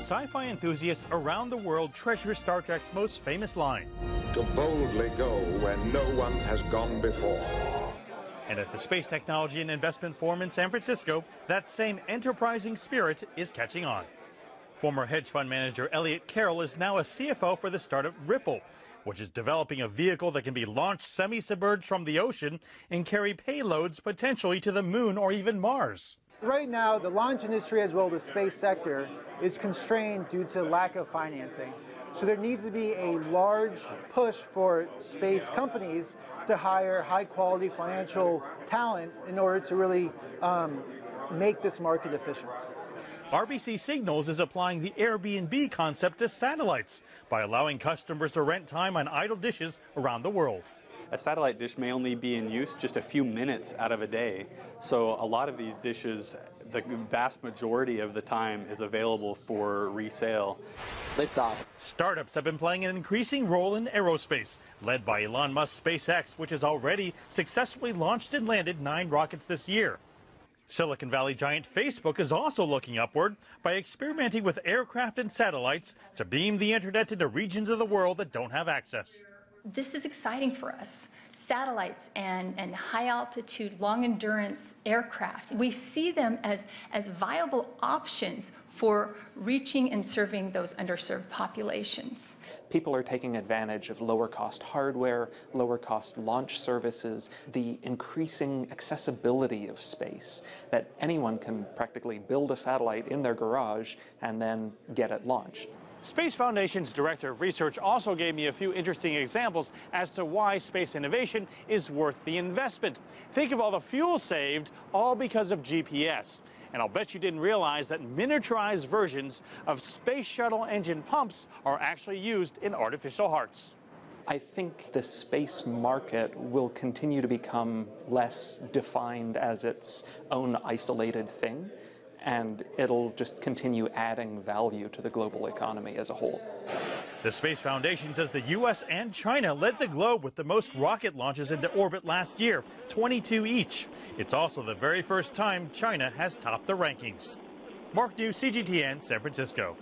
sci-fi enthusiasts around the world treasure Star Trek's most famous line. To boldly go where no one has gone before. And at the Space Technology and Investment Forum in San Francisco, that same enterprising spirit is catching on. Former hedge fund manager Elliot Carroll is now a CFO for the startup Ripple, which is developing a vehicle that can be launched semi-submerged from the ocean and carry payloads potentially to the moon or even Mars. Right now, the launch industry as well as the space sector is constrained due to lack of financing. So there needs to be a large push for space companies to hire high-quality financial talent in order to really make this market efficient. RBC Signals is applying the Airbnb concept to satellites by allowing customers to rent time on idle dishes around the world. A satellite dish may only be in use just a few minutes out of a day, so a lot of these dishes, the vast majority of the time, is available for resale. Liftoff. Startups have been playing an increasing role in aerospace, led by Elon Musk's SpaceX, which has already successfully launched and landed 9 rockets this year. Silicon Valley giant Facebook is also looking upward by experimenting with aircraft and satellites to beam the internet into regions of the world that don't have access. This is exciting for us. Satellites and high-altitude, long-endurance aircraft, we see them as viable options for reaching and serving those underserved populations. People are taking advantage of lower-cost hardware, lower-cost launch services, the increasing accessibility of space, that anyone can practically build a satellite in their garage and then get it launched. Space Foundation's Director of Research also gave me a few interesting examples as to why space innovation is worth the investment. Think of all the fuel saved, all because of GPS. And I'll bet you didn't realize that miniaturized versions of space shuttle engine pumps are actually used in artificial hearts. I think the space market will continue to become less defined as its own isolated thing, and it'll just continue adding value to the global economy as a whole. The Space Foundation says the U.S. and China led the globe with the most rocket launches into orbit last year, 22 each. It's also the very first time China has topped the rankings. Mark New, CGTN, San Francisco.